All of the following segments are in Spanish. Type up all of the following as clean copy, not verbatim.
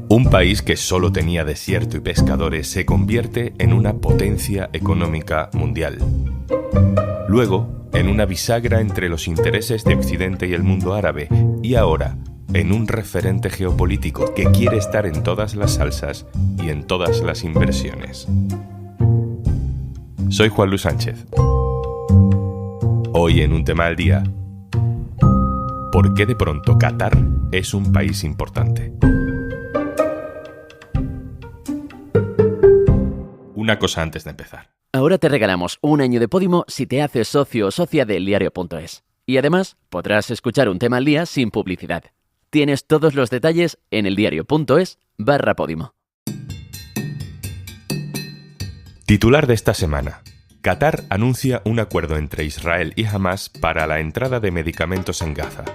Un país que solo tenía desierto y pescadores se convierte en una potencia económica mundial. Luego, en una bisagra entre los intereses de Occidente y el mundo árabe, y ahora, en un referente geopolítico que quiere estar en todas las salsas y en todas las inversiones. Soy Juan Luis Sánchez. Hoy en Un Tema al Día, ¿por qué de pronto Qatar es un país importante? Una cosa antes de empezar. Ahora te regalamos un año de Podimo si te haces socio o socia de eldiario.es. Y además podrás escuchar Un Tema al Día sin publicidad. Tienes todos los detalles en eldiario.es/Podimo. Titular de esta semana. Qatar anuncia un acuerdo entre Israel y Hamás para la entrada de medicamentos en Gaza.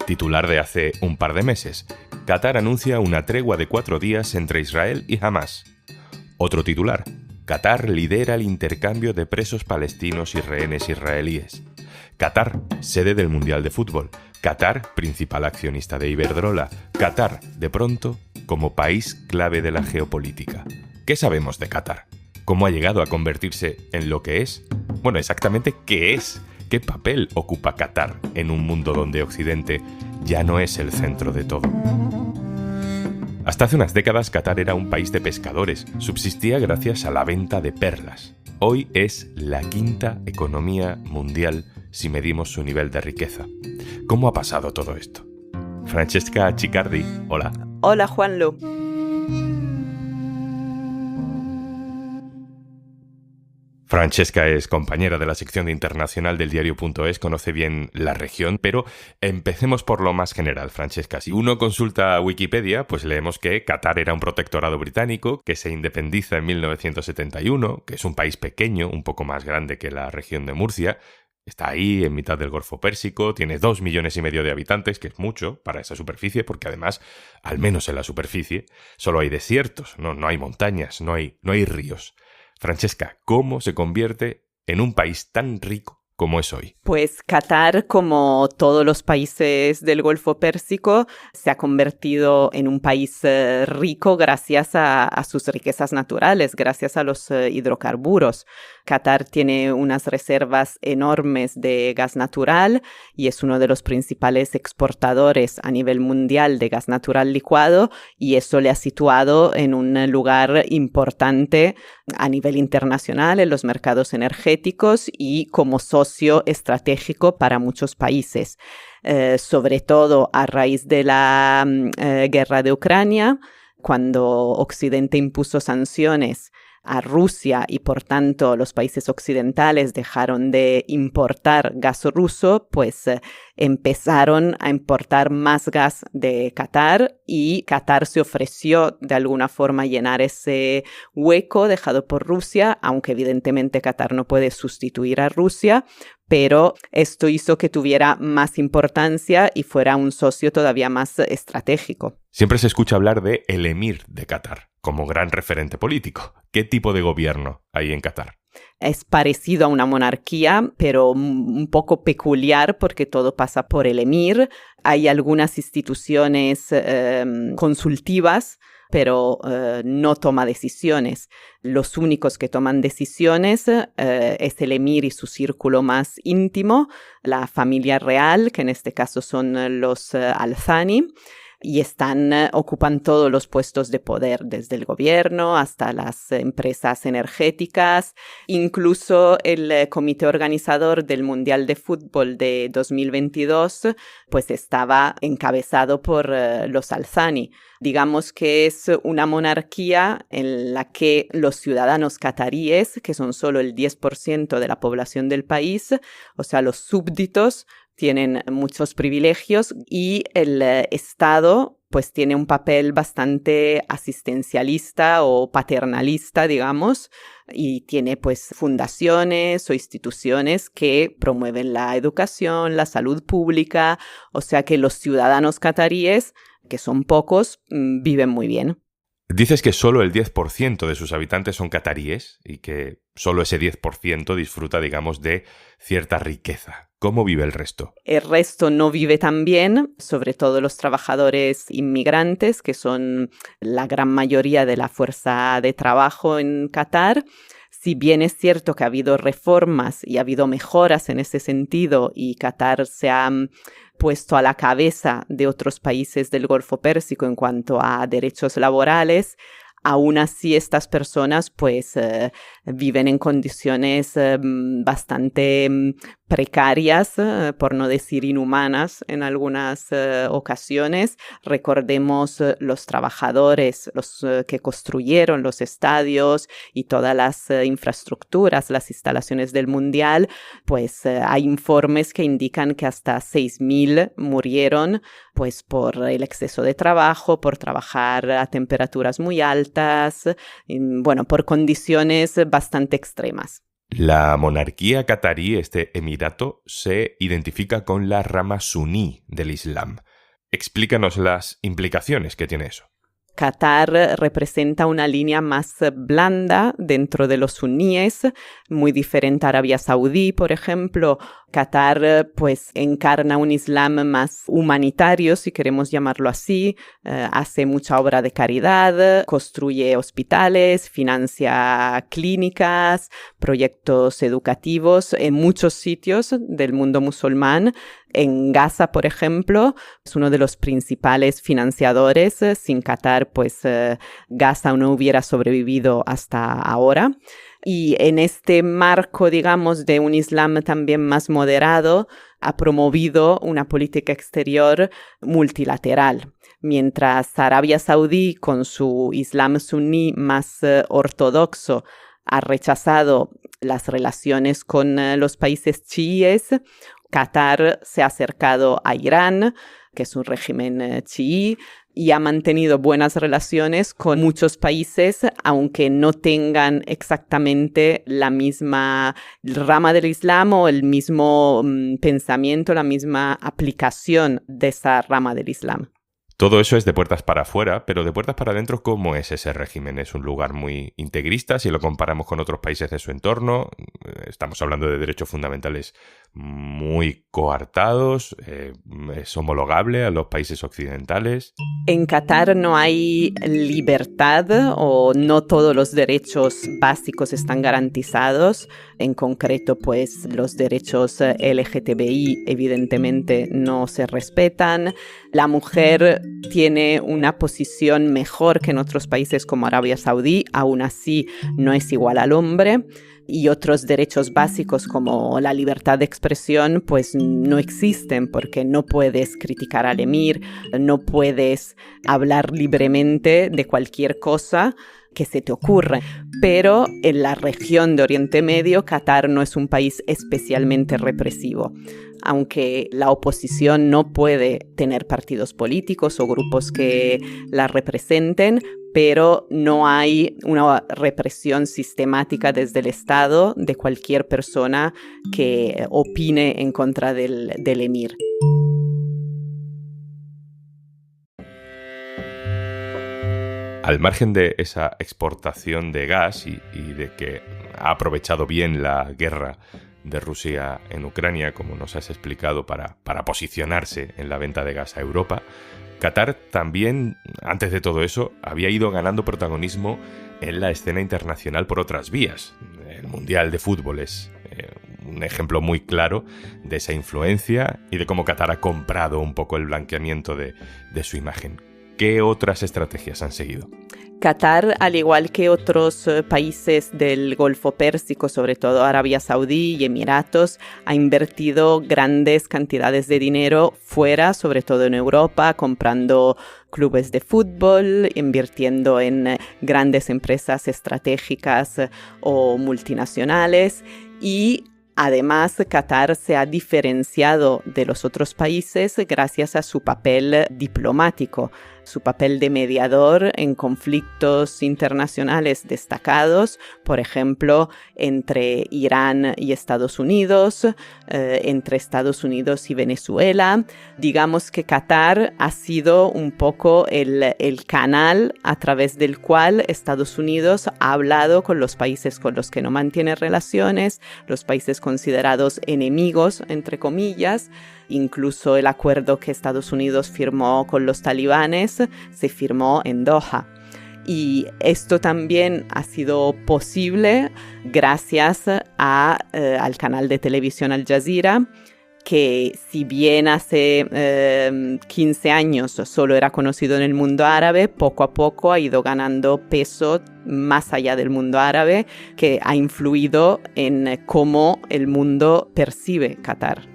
Titular de hace un par de meses. Qatar anuncia una tregua de 4 días entre Israel y Hamás. Otro titular. Qatar lidera el intercambio de presos palestinos y rehenes israelíes. Qatar, sede del Mundial de Fútbol. Qatar, principal accionista de Iberdrola. Qatar, de pronto, como país clave de la geopolítica. ¿Qué sabemos de Qatar? ¿Cómo ha llegado a convertirse en lo que es? Bueno, exactamente, ¿qué es? ¿Qué papel ocupa Qatar en un mundo donde Occidente ya no es el centro de todo? Hasta hace unas décadas, Qatar era un país de pescadores. Subsistía gracias a la venta de perlas. Hoy es la quinta economía mundial si medimos su nivel de riqueza. ¿Cómo ha pasado todo esto? Francesca Ciccardi, hola. Hola, Juanlu. Francesca es compañera de la sección de internacional del diario.es, conoce bien la región, pero empecemos por lo más general, Francesca. Si uno consulta Wikipedia, pues leemos que Qatar era un protectorado británico, que se independiza en 1971, que es un país pequeño, un poco más grande que la región de Murcia. Está ahí, en mitad del Golfo Pérsico, tiene 2,5 millones de habitantes, que es mucho para esa superficie, porque además, al menos en la superficie, solo hay desiertos, no hay montañas, no hay ríos. Francesca, ¿cómo se convierte en un país tan rico como es hoy? Pues Qatar, como todos los países del Golfo Pérsico, se ha convertido en un país rico gracias a sus riquezas naturales, gracias a los hidrocarburos. Qatar tiene unas reservas enormes de gas natural y es uno de los principales exportadores a nivel mundial de gas natural licuado, y eso le ha situado en un lugar importante a nivel internacional en los mercados energéticos y como socio estratégico para muchos países, sobre todo a raíz de la guerra de Ucrania, cuando Occidente impuso sanciones a Rusia y por tanto los países occidentales dejaron de importar gas ruso, pues empezaron a importar más gas de Qatar, y Qatar se ofreció de alguna forma a llenar ese hueco dejado por Rusia, aunque evidentemente Qatar no puede sustituir a Rusia, pero esto hizo que tuviera más importancia y fuera un socio todavía más estratégico. Siempre se escucha hablar de el emir de Qatar como gran referente político. ¿Qué tipo de gobierno hay en Qatar? Es parecido a una monarquía, pero un poco peculiar porque todo pasa por el emir. Hay algunas instituciones consultivas, pero no toma decisiones. Los únicos que toman decisiones es el emir y su círculo más íntimo, la familia real, que en este caso son los Al Thani, y ocupan todos los puestos de poder, desde el gobierno hasta las empresas energéticas. Incluso el comité organizador del Mundial de Fútbol de 2022 pues estaba encabezado por los Al Thani. Digamos que es una monarquía en la que los ciudadanos cataríes, que son solo el 10% de la población del país, o sea, los súbditos, tienen muchos privilegios, y el Estado pues tiene un papel bastante asistencialista o paternalista, digamos, y tiene pues fundaciones o instituciones que promueven la educación, la salud pública, o sea que los ciudadanos cataríes, que son pocos, viven muy bien. Dices que solo el 10% de sus habitantes son cataríes y que solo ese 10% disfruta, digamos, de cierta riqueza. ¿Cómo vive el resto? El resto no vive tan bien, sobre todo los trabajadores inmigrantes, que son la gran mayoría de la fuerza de trabajo en Qatar. Si bien es cierto que ha habido reformas y ha habido mejoras en ese sentido y Qatar se ha puesto a la cabeza de otros países del Golfo Pérsico en cuanto a derechos laborales, aún así estas personas pues viven en condiciones bastante precarias, por no decir inhumanas en algunas ocasiones. Recordemos los trabajadores, los que construyeron los estadios y todas las infraestructuras, las instalaciones del Mundial, pues hay informes que indican que hasta 6.000 murieron pues por el exceso de trabajo, por trabajar a temperaturas muy altas, bueno, por condiciones bastante extremas. La monarquía catarí, este emirato, se identifica con la rama suní del Islam. Explícanos las implicaciones que tiene eso. Qatar representa una línea más blanda dentro de los suníes, muy diferente a Arabia Saudí, por ejemplo. Qatar pues encarna un Islam más humanitario, si queremos llamarlo así, hace mucha obra de caridad, construye hospitales, financia clínicas, proyectos educativos en muchos sitios del mundo musulmán. En Gaza, por ejemplo, es uno de los principales financiadores. Sin Qatar, pues Gaza no hubiera sobrevivido hasta ahora. Y en este marco, digamos, de un Islam también más moderado, ha promovido una política exterior multilateral. Mientras Arabia Saudí, con su Islam suní más ortodoxo, ha rechazado las relaciones con los países chiíes, Qatar se ha acercado a Irán, que es un régimen chií, y ha mantenido buenas relaciones con muchos países, aunque no tengan exactamente la misma rama del Islam o el mismo pensamiento, la misma aplicación de esa rama del Islam. Todo eso es de puertas para afuera, pero de puertas para adentro, ¿cómo es ese régimen? Es un lugar muy integrista, si lo comparamos con otros países de su entorno. Estamos hablando de derechos fundamentales muy coartados. ¿Es homologable a los países occidentales? En Qatar no hay libertad o no todos los derechos básicos están garantizados. En concreto, pues los derechos LGTBI evidentemente no se respetan. La mujer tiene una posición mejor que en otros países como Arabia Saudí, aún así no es igual al hombre. Y otros derechos básicos como la libertad de expresión pues no existen porque no puedes criticar al emir, no puedes hablar libremente de cualquier cosa que se te ocurra. Pero en la región de Oriente Medio, Qatar no es un país especialmente represivo. Aunque la oposición no puede tener partidos políticos o grupos que la representen, pero no hay una represión sistemática desde el Estado de cualquier persona que opine en contra del emir. Al margen de esa exportación de gas y de que ha aprovechado bien la guerra de Rusia en Ucrania, como nos has explicado, para posicionarse en la venta de gas a Europa, Qatar también, antes de todo eso, había ido ganando protagonismo en la escena internacional por otras vías. El Mundial de Fútbol es un ejemplo muy claro de esa influencia y de cómo Qatar ha comprado un poco el blanqueamiento de su imagen. ¿Qué otras estrategias han seguido? Qatar, al igual que otros países del Golfo Pérsico, sobre todo Arabia Saudí y Emiratos, ha invertido grandes cantidades de dinero fuera, sobre todo en Europa, comprando clubes de fútbol, invirtiendo en grandes empresas estratégicas o multinacionales y además, Qatar se ha diferenciado de los otros países gracias a su papel diplomático. su papel de mediador en conflictos internacionales destacados, por ejemplo, entre Irán y Estados Unidos, entre Estados Unidos y Venezuela. Digamos que Qatar ha sido un poco el canal a través del cual Estados Unidos ha hablado con los países con los que no mantiene relaciones, los países considerados enemigos, entre comillas. Incluso el acuerdo que Estados Unidos firmó con los talibanes se firmó en Doha. Y esto también ha sido posible gracias al canal de televisión Al Jazeera, que si bien hace 15 años solo era conocido en el mundo árabe, poco a poco ha ido ganando peso más allá del mundo árabe, que ha influido en cómo el mundo percibe Qatar.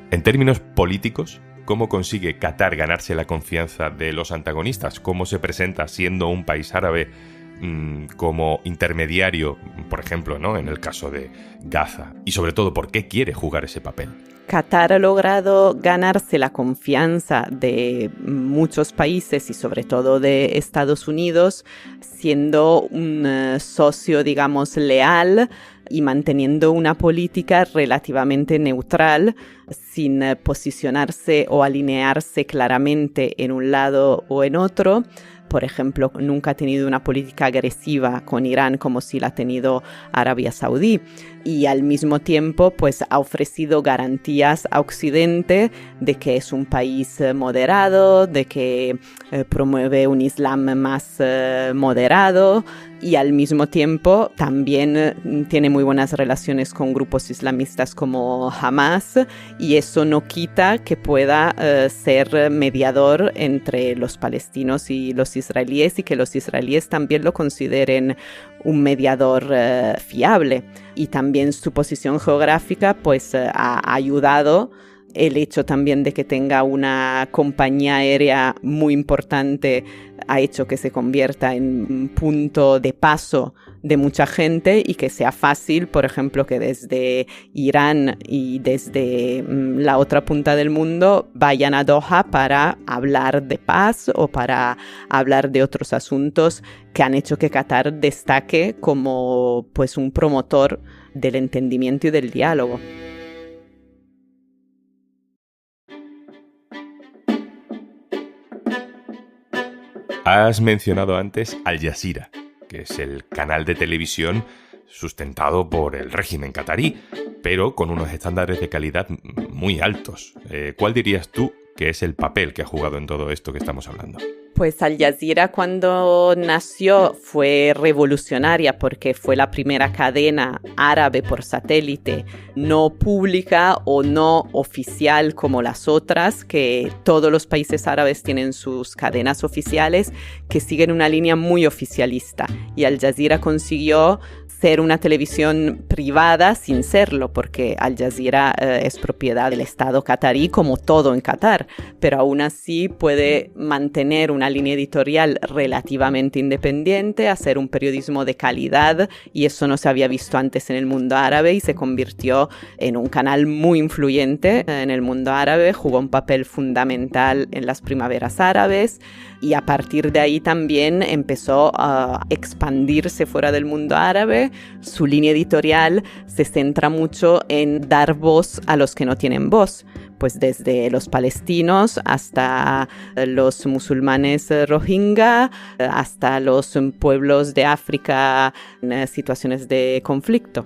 En términos políticos, ¿cómo consigue Qatar ganarse la confianza de los antagonistas? ¿Cómo se presenta siendo un país árabe como intermediario, por ejemplo, ¿no?, en el caso de Gaza? Y sobre todo, ¿por qué quiere jugar ese papel? Qatar ha logrado ganarse la confianza de muchos países y sobre todo de Estados Unidos, siendo un socio, digamos, leal y manteniendo una política relativamente neutral, sin posicionarse o alinearse claramente en un lado o en otro. Por ejemplo, nunca ha tenido una política agresiva con Irán como sí la ha tenido Arabia Saudí. Y al mismo tiempo, pues ha ofrecido garantías a Occidente de que es un país moderado, de que promueve un Islam más moderado, y al mismo tiempo también tiene muy buenas relaciones con grupos islamistas como Hamas, y eso no quita que pueda ser mediador entre los palestinos y los israelíes, y que los israelíes también lo consideren un mediador fiable. Y también su posición geográfica pues ha ayudado. El hecho también de que tenga una compañía aérea muy importante ha hecho que se convierta en un punto de paso de mucha gente, y que sea fácil, por ejemplo, que desde Irán y desde la otra punta del mundo vayan a Doha para hablar de paz o para hablar de otros asuntos que han hecho que Qatar destaque como pues un promotor del entendimiento y del diálogo. Has mencionado antes Al Jazeera, que es el canal de televisión sustentado por el régimen qatarí, pero con unos estándares de calidad muy altos. ¿Cuál dirías tú que es el papel que ha jugado en todo esto que estamos hablando? Pues Al Jazeera, cuando nació, fue revolucionaria porque fue la primera cadena árabe por satélite no pública o no oficial como las otras, que todos los países árabes tienen sus cadenas oficiales que siguen una línea muy oficialista, y Al Jazeera consiguió ser una televisión privada sin serlo, porque Al Jazeera es propiedad del Estado qatarí, como todo en Qatar, pero aún así puede mantener una línea editorial relativamente independiente, hacer un periodismo de calidad, y eso no se había visto antes en el mundo árabe, y se convirtió en un canal muy influyente en el mundo árabe, jugó un papel fundamental en las primaveras árabes, y a partir de ahí también empezó a expandirse fuera del mundo árabe. Su línea editorial se centra mucho en dar voz a los que no tienen voz, pues desde los palestinos hasta los musulmanes rohingya, hasta los pueblos de África en situaciones de conflicto.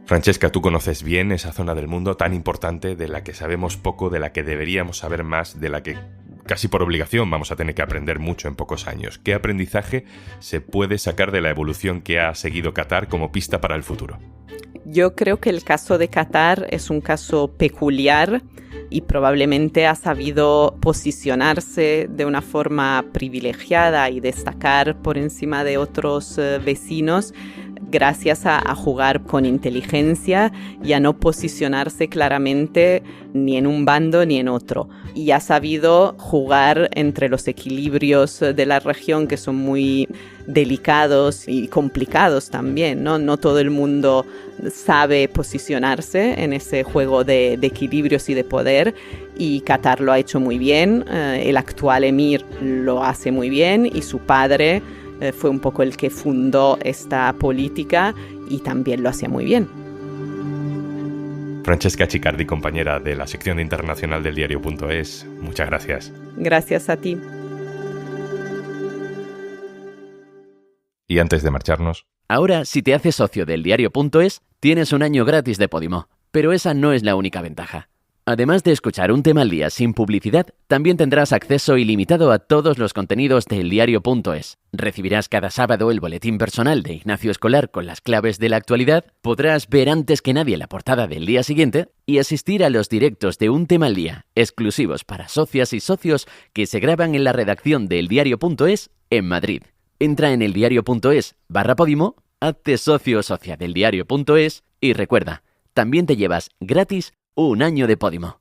Francesca, tú conoces bien esa zona del mundo tan importante, de la que sabemos poco, de la que deberíamos saber más, de la que casi por obligación vamos a tener que aprender mucho en pocos años. ¿Qué aprendizaje se puede sacar de la evolución que ha seguido Qatar como pista para el futuro? Yo creo que el caso de Qatar es un caso peculiar y probablemente ha sabido posicionarse de una forma privilegiada y destacar por encima de otros vecinos gracias a jugar con inteligencia y a no posicionarse claramente ni en un bando ni en otro. Y ha sabido jugar entre los equilibrios de la región, que son muy delicados y complicados también, ¿no? No todo el mundo sabe posicionarse en ese juego de equilibrios y de poder, y Qatar lo ha hecho muy bien. El actual emir lo hace muy bien y su padre fue un poco el que fundó esta política y también lo hacía muy bien. Francesca Ciccardi, compañera de la sección de internacional del diario.es, muchas gracias. Gracias a ti. Y antes de marcharnos... Ahora, si te haces socio del diario.es, tienes un año gratis de Podimo. Pero esa no es la única ventaja. Además de escuchar un tema al día sin publicidad, también tendrás acceso ilimitado a todos los contenidos del diario.es. Recibirás cada sábado el boletín personal de Ignacio Escolar con las claves de la actualidad, podrás ver antes que nadie la portada del día siguiente y asistir a los directos de un tema al día, exclusivos para socias y socios que se graban en la redacción del diario.es en Madrid. Entra en eldiario.es/Podimo, hazte socio o socia del diario.es y recuerda, también te llevas gratis un año de Podimo.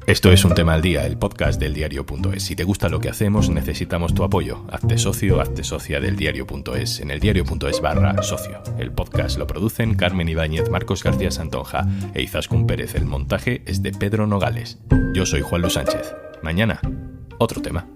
Esto es Un Tema al Día, el podcast del diario.es. Si te gusta lo que hacemos, necesitamos tu apoyo. Hazte socio, hazte socia del diario.es en eldiario.es/socio. El podcast lo producen Carmen Ibáñez, Marcos García Santonja e Izaskun Pérez. El montaje es de Pedro Nogales. Yo soy Juan Luis Sánchez. Mañana, otro tema.